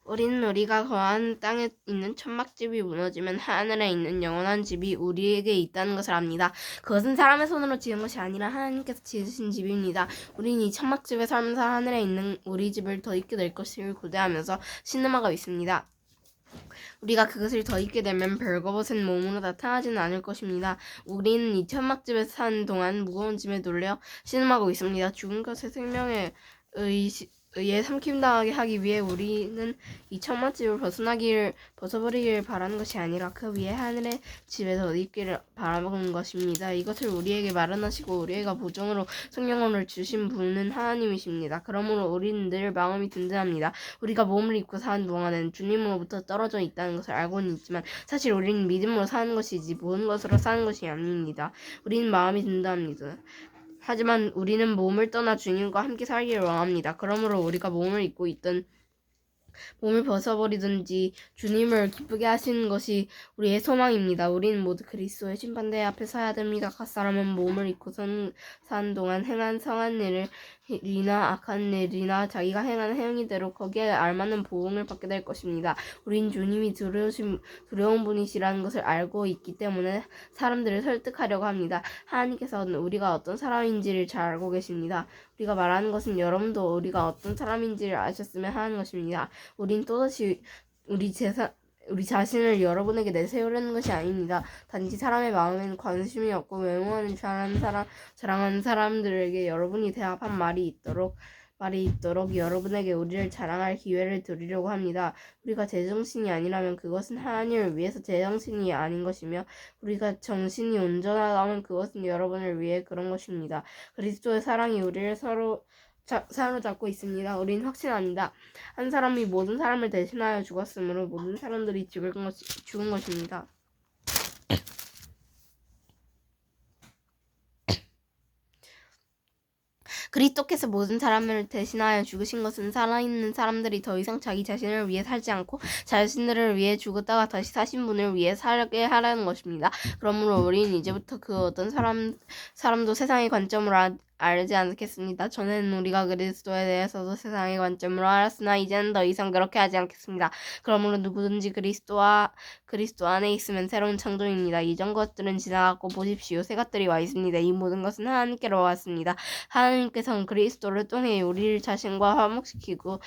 우리는 우리가 거하는 땅에 있는 천막집이 무너지면 하늘에 있는 영원한 집이 우리에게 있다는 것을 압니다. 그것은 사람의 손으로 지은 것이 아니라 하나님께서 지으신 집입니다. 우리는 이 천막집에 살면서 하늘에 있는 우리 집을 더 있게 될 것을 기대하면서 신음하고 있습니다. 우리가 그것을 더 있게 되면 별것은 몸으로 나타나지는 않을 것입니다. 우리는 이 천막집에서 사는 동안 무거운 짐에 놀려 신음하고 있습니다. 죽은 것의 생명에 의해 삼킴당하게 하기 위해 우리는 이 천막집을 벗어버리기를 바라는 것이 아니라 그 위에 하늘의 집에 더 있기를 바라보는 것입니다. 이것을 우리에게 마련하시고 우리에게 보증으로 성령을 주신 분은 하나님이십니다. 그러므로 우리는 늘 마음이 든든합니다. 우리가 몸을 입고 사는 동안은 주님으로부터 떨어져 있다는 것을 알고는 있지만 사실 우리는 믿음으로 사는 것이지 모든 것으로 사는 것이 아닙니다. 우리는 마음이 든든합니다. 하지만 우리는 몸을 떠나 주님과 함께 살기를 원합니다. 그러므로 우리가 몸을 입고 있던 몸을 벗어버리든지 주님을 기쁘게 하시는 것이 우리의 소망입니다. 우리는 모두 그리스도의 심판대 앞에 서야 됩니다. 각 사람은 몸을 입고 사는 동안 행한 성한 일이나 악한 일이나 자기가 행한 행위대로 거기에 알맞는 보응을 받게 될 것입니다. 우린 주님이 두려운 분이시라는 것을 알고 있기 때문에 사람들을 설득하려고 합니다. 하나님께서는 우리가 어떤 사람인지를 잘 알고 계십니다. 우리가 말하는 것은 여러분도 우리가 어떤 사람인지를 아셨으면 하는 것입니다. 우린 또다시 우리 자신을 여러분에게 내세우려는 것이 아닙니다. 단지 사람의 마음에는 관심이 없고 외모하는 자랑하는 사람들에게 여러분이 대답한 말이 있도록 여러분에게 우리를 자랑할 기회를 드리려고 합니다. 우리가 제정신이 아니라면 그것은 하나님을 위해서 제정신이 아닌 것이며 우리가 정신이 온전하다면 그것은 여러분을 위해 그런 것입니다. 그리스도의 사랑이 우리를 서로 사로잡고 있습니다. 우린 확신합니다. 한 사람이 모든 사람을 대신하여 죽었으므로 모든 사람들이 죽은 것입니다. 그리스도께서 모든 사람을 대신하여 죽으신 것은 살아있는 사람들이 더 이상 자기 자신을 위해 살지 않고 자신들을 위해 죽었다가 다시 사신 분을 위해 살게 하라는 것입니다. 그러므로 우리는 이제부터 그 어떤 사람도 세상의 관점으로 알지 않겠습니다. 전에는 우리가 그리스도에 대해서도 세상의 관점으로 알았으나 이제는 더 이상 그렇게 하지 않겠습니다. 그러므로 누구든지 그리스도 안에 있으면 새로운 창조입니다. 이전 것들은 지나갔고 보십시오. 새 것들이 와 있습니다. 이 모든 것은 하나님께로 왔습니다. 하나님께서는 그리스도를 통해 우리 자신과 화목시키고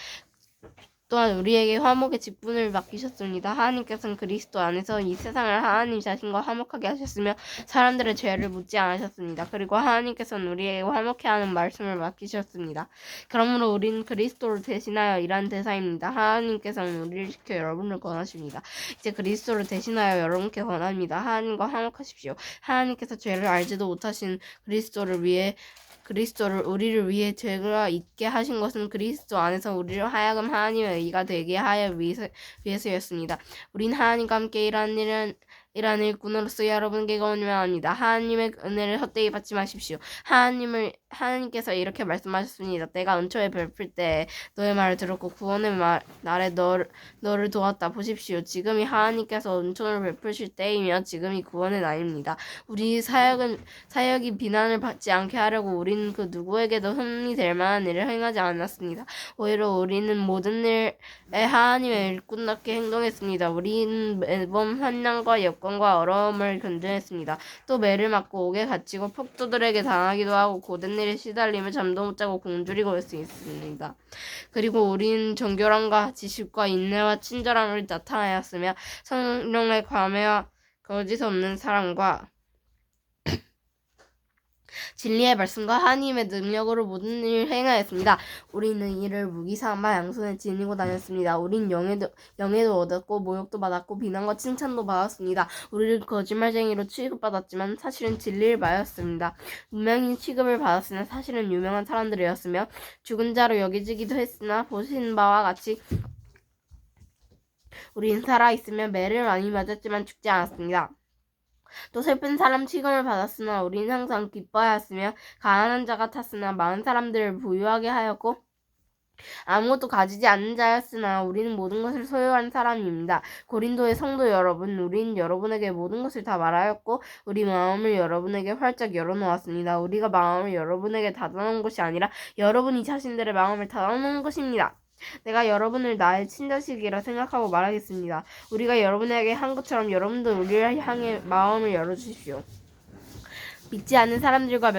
또한 우리에게 화목의 직분을 맡기셨습니다. 하나님께서는 그리스도 안에서 이 세상을 하나님 자신과 화목하게 하셨으며 사람들의 죄를 묻지 않으셨습니다. 그리고 하나님께서는 우리에게 화목해 하는 말씀을 맡기셨습니다. 그러므로 우리는 그리스도를 대신하여 일하는 대사입니다. 하나님께서는 우리를 지켜 여러분을 권하십니다. 이제 그리스도를 대신하여 여러분께 권합니다. 하나님과 화목하십시오. 하나님께서 죄를 알지도 못하신 우리를 위해 죄가 있게 하신 것은 그리스도 안에서 우리를 하여금 하나님의 의가 되게 하여 위해서였습니다. 우린 하나님과 함께 일하는 일꾼으로서 여러분에게 권면합니다. 하나님의 은혜를 헛되이 받지 마십시오. 하나님께서 이렇게 말씀하셨습니다. 내가 은초에 베풀 때 너의 말을 들었고 구원의 날에 너를 도왔다. 보십시오. 지금이 하나님께서 은총을 베푸실 때이며 지금이 구원의 날입니다. 우리 사역이 비난을 받지 않게 하려고 우리는 그 누구에게도 흠이 될 만한 일을 행하지 않았습니다. 오히려 우리는 모든 일에 하나님의 일꾼답게 행동했습니다. 우리는 매번 환난과 여건과 어려움을 견뎌냈습니다. 또 매를 맞고 옥에 갇히고 폭도들에게 당하기도 하고 고된 일에 시달리며 잠도 못 자고 굶주리고 올 수 있습니다. 그리고 우리는 정결함과 지식과 인내와 친절함을 나타내었으며 성령의 감회와 거짓 없는 사랑과 진리의 말씀과 하나님의 능력으로 모든 일을 행하였습니다. 우리는 이를 무기상과 양손에 지니고 다녔습니다. 우린 영예도 얻었고 모욕도 받았고 비난과 칭찬도 받았습니다. 우리는 거짓말쟁이로 취급받았지만 사실은 진리를 말했습니다. 분명히 취급을 받았으나 사실은 유명한 사람들이었으며 죽은 자로 여겨지기도 했으나 보신 바와 같이 우린 살아있으며 매를 많이 맞았지만 죽지 않았습니다. 또 슬픈 사람 취급을 받았으나 우리는 항상 기뻐하였으며 가난한 자 같았으나 많은 사람들을 부유하게 하였고 아무것도 가지지 않는 자였으나 우리는 모든 것을 소유한 사람입니다. 고린도의 성도 여러분, 우리는 여러분에게 모든 것을 다 말하였고 우리 마음을 여러분에게 활짝 열어놓았습니다. 우리가 마음을 여러분에게 닫아놓은 것이 아니라 여러분이 자신들의 마음을 닫아놓은 것입니다. 내가 여러분을 나의 친자식이라 생각하고 말하겠습니다. 우리가 여러분에게 한 것처럼 여러분도 우리를 향해 마음을 열어주십시오. 믿지 않는 사람들과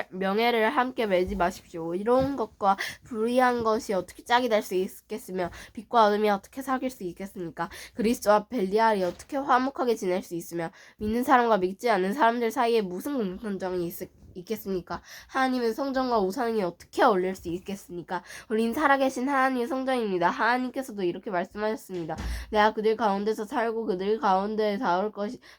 명예를 함께 매지 마십시오. 이로운 것과 불의한 것이 어떻게 짝이 될 수 있겠으며 빛과 어둠이 어떻게 사귈 수 있겠습니까? 그리스도와 벨리알이 어떻게 화목하게 지낼 수 있으며 믿는 사람과 믿지 않는 사람들 사이에 무슨 공통점이 있겠습니까? 하나님의 성전과 우상이 어떻게 어울릴 수 있겠습니까? 우린 살아계신 하나님의 성전입니다. 하나님께서도 이렇게 말씀하셨습니다. 내가 그들 가운데서 살고 그들 가운데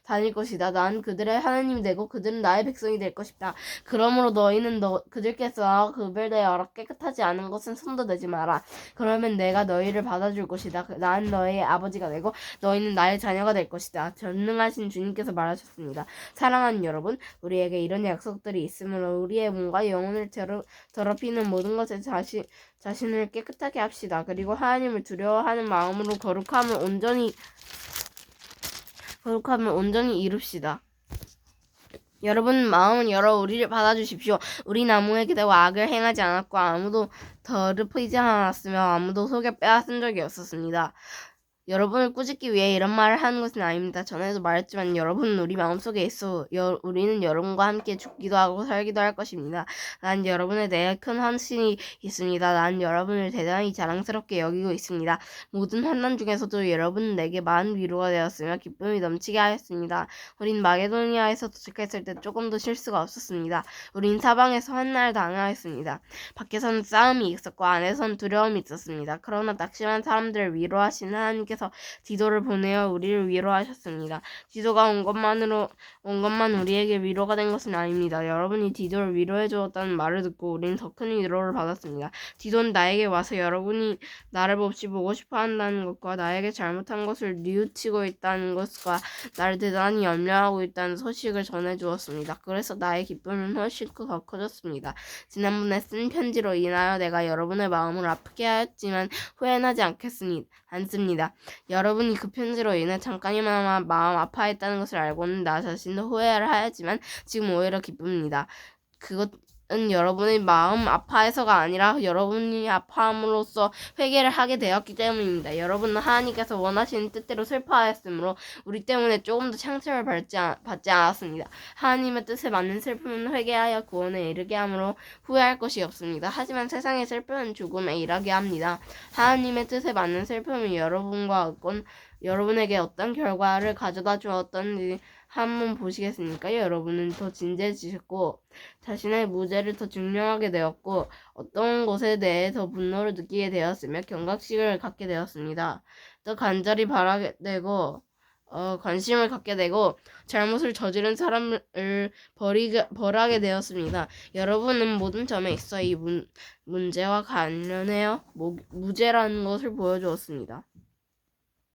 다닐 것이다. 난 그들의 하나님이 되고 그들은 나의 백성이 될 것이다. 그러므로 너희는 그들께서 구별되어 깨끗하지 않은 것은 손도 대지 마라. 그러면 내가 너희를 받아줄 것이다. 난 너희의 아버지가 되고 너희는 나의 자녀가 될 것이다. 전능하신 주님께서 말하셨습니다. 사랑하는 여러분, 우리에게 이런 약속들이 있으므로 우리의 몸과 영혼을 더럽히는 모든 것에 자신을 깨끗하게 합시다. 그리고 하나님을 두려워하는 마음으로 거룩함을 온전히 이룹시다. 여러분 마음을 열어 우리를 받아주십시오. 우리 나무에 기대고 악을 행하지 않았고 아무도 더럽히지 않았으며 아무도 속여 빼앗은 적이 없었습니다. 여러분을 꾸짖기 위해 이런 말을 하는 것은 아닙니다. 전에도 말했지만 여러분은 우리 마음속에 있어 우리는 여러분과 함께 죽기도 하고 살기도 할 것입니다. 난 여러분에 대해 큰 확신이 있습니다. 난 여러분을 대단히 자랑스럽게 여기고 있습니다. 모든 환난 중에서도 여러분은 내게 많은 위로가 되었으며 기쁨이 넘치게 하였습니다. 우린 마게도니아에서 도착했을 때 조금도 실수가 없었습니다. 우린 사방에서 환난을 당하였습니다. 밖에서는 싸움이 있었고 안에서는 두려움이 있었습니다. 그러나 낙심한 사람들을 위로하시는 하나님께서 디도를 보내어 우리를 위로하셨습니다. 디도가 온 것만 우리에게 위로가 된 것은 아닙니다. 여러분이 디도를 위로해 주었다는 말을 듣고 우리는 더 큰 위로를 받았습니다. 디도는 나에게 와서 여러분이 나를 몹시 보고 싶어 한다는 것과 나에게 잘못한 것을 뉘우치고 있다는 것과 나를 대단히 염려하고 있다는 소식을 전해 주었습니다. 그래서 나의 기쁨은 훨씬 더 커졌습니다. 지난번에 쓴 편지로 인하여 내가 여러분의 마음을 아프게 하였지만 후회하지 않습니다. 여러분이 그 편지로 인해 잠깐이나마 마음 아파했다는 것을 알고는 나 자신도 후회를 하였지만 지금 오히려 기쁩니다. 그것은 여러분의 마음 아파해서가 아니라 여러분이 아파함으로써 회개를 하게 되었기 때문입니다. 여러분은 하나님께서 원하시는 뜻대로 슬퍼하였으므로 우리 때문에 조금 더 상처를 받지 않았습니다. 하나님의 뜻에 맞는 슬픔은 회개하여 구원에 이르게 하므로 후회할 것이 없습니다. 하지만 세상의 슬픔은 죽음에 이르게 합니다. 하나님의 뜻에 맞는 슬픔은 여러분에게 어떤 결과를 가져다 주었던지 한번 보시겠습니까? 여러분은 더 진지해지셨고 자신의 무죄를 더 증명하게 되었고 어떤 것에 대해 더 분노를 느끼게 되었으며 경각심을 갖게 되었습니다. 더 간절히 바라게 되고 관심을 갖게 되고 잘못을 저지른 사람을 벌하게 되었습니다. 여러분은 모든 점에 있어 이 문제와 관련하여 무죄라는 것을 보여주었습니다.